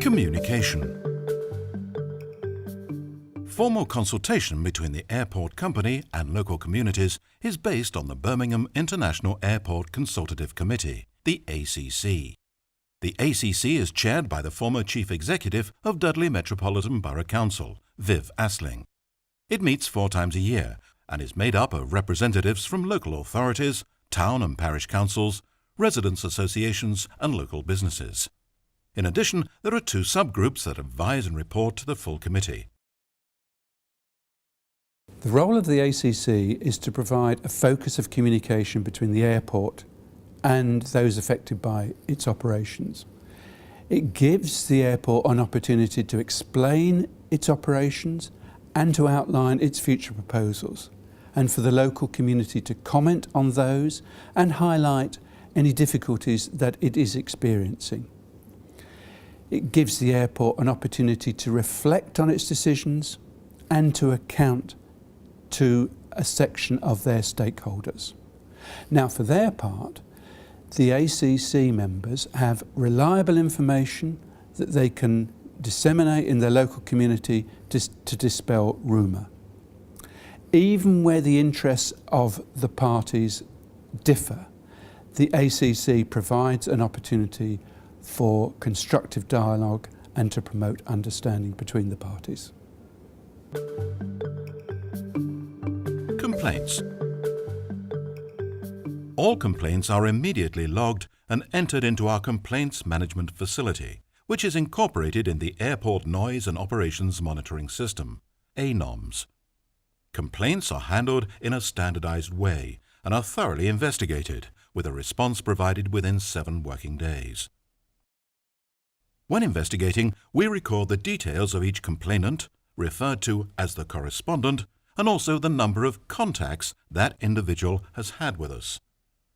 Communication. Formal consultation between the airport company and local communities is based on the Birmingham International Airport Consultative Committee, the ACC. The ACC is chaired by the former Chief Executive of Dudley Metropolitan Borough Council, Viv Asling. It meets 4 times a year and is made up of representatives from local authorities, town and parish councils, residents' associations and local businesses. In addition, there are 2 subgroups that advise and report to the full committee. The role of the ACC is to provide a focus of communication between the airport and those affected by its operations. It gives the airport an opportunity to explain its operations and to outline its future proposals, and for the local community to comment on those and highlight any difficulties that it is experiencing. It gives the airport an opportunity to reflect on its decisions and to account to a section of their stakeholders. Now, for their part, the ACC members have reliable information that they can disseminate in their local community to dispel rumour. Even where the interests of the parties differ, the ACC provides an opportunity for constructive dialogue and to promote understanding between the parties. Complaints. All complaints are immediately logged and entered into our complaints management facility, which is incorporated in the Airport Noise and Operations Monitoring System, ANOMS. Complaints are handled in a standardized way and are thoroughly investigated, with a response provided within 7 working days. When investigating, we record the details of each complainant, referred to as the correspondent, and also the number of contacts that individual has had with us.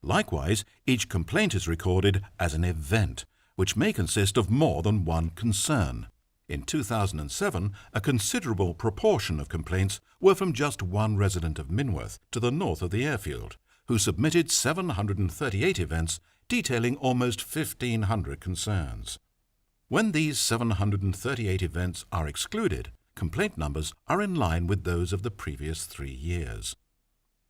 Likewise, each complaint is recorded as an event, which may consist of more than one concern. In 2007, a considerable proportion of complaints were from just one resident of Minworth to the north of the airfield, who submitted 738 events detailing almost 1,500 concerns. When these 738 events are excluded, complaint numbers are in line with those of the previous 3 years.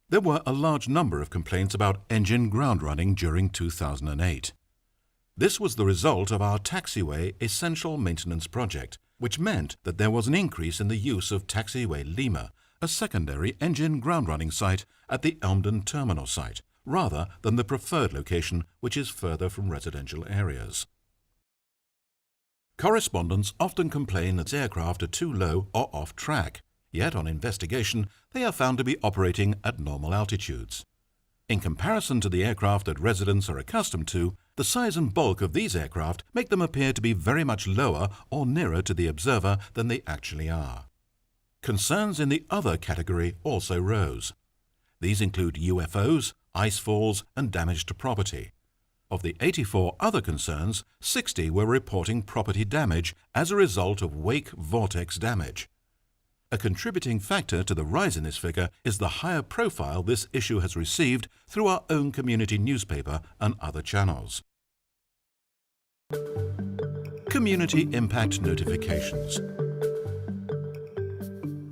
There were a large number of complaints about engine ground running during 2008. This was the result of our taxiway essential maintenance project, which meant that there was an increase in the use of taxiway Lima, a secondary engine ground running site at the Elmdon terminal site, rather than the preferred location, which is further from residential areas. Correspondents often complain that aircraft are too low or off track, yet on investigation they are found to be operating at normal altitudes. In comparison to the aircraft that residents are accustomed to, the size and bulk of these aircraft make them appear to be very much lower or nearer to the observer than they actually are. Concerns in the other category also rose. These include UFOs, ice falls and damage to property. Of the 84 other concerns, 60 were reporting property damage as a result of wake vortex damage. A contributing factor to the rise in this figure is the higher profile this issue has received through our own community newspaper and other channels. Community Impact Notifications.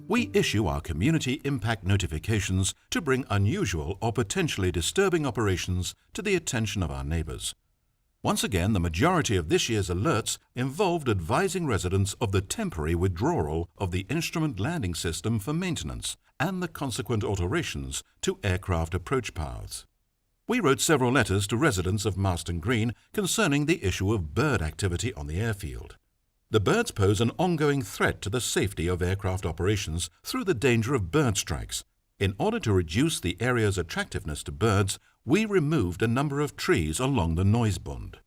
We issue our Community Impact Notifications to bring unusual or potentially disturbing operations to the attention of our neighbours. Once again, the majority of this year's alerts involved advising residents of the temporary withdrawal of the instrument landing system for maintenance and the consequent alterations to aircraft approach paths. We wrote several letters to residents of Marston Green concerning the issue of bird activity on the airfield. The birds pose an ongoing threat to the safety of aircraft operations through the danger of bird strikes. In order to reduce the area's attractiveness to birds, we removed a number of trees along the noise bund.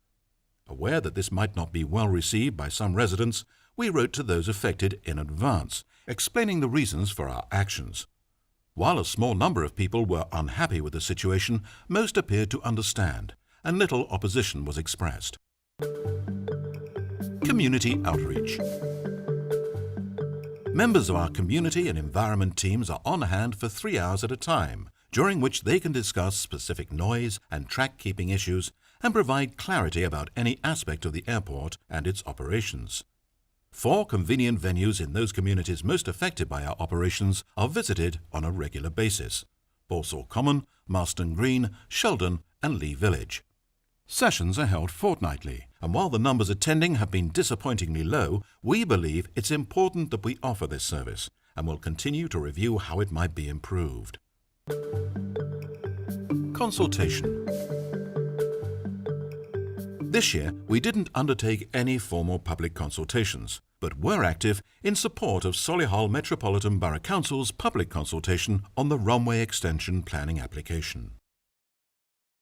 Aware that this might not be well received by some residents, we wrote to those affected in advance, explaining the reasons for our actions. While a small number of people were unhappy with the situation, most appeared to understand, and little opposition was expressed. Community outreach. Members of our community and environment teams are on hand for 3 hours at a time, during which they can discuss specific noise and track-keeping issues and provide clarity about any aspect of the airport and its operations. 4 convenient venues in those communities most affected by our operations are visited on a regular basis: Balsall Common, Marston Green, Sheldon and Lee Village. Sessions are held fortnightly, and while the numbers attending have been disappointingly low, we believe it's important that we offer this service and will continue to review how it might be improved. Consultation. This year, we didn't undertake any formal public consultations, but were active in support of Solihull Metropolitan Borough Council's public consultation on the runway extension planning application.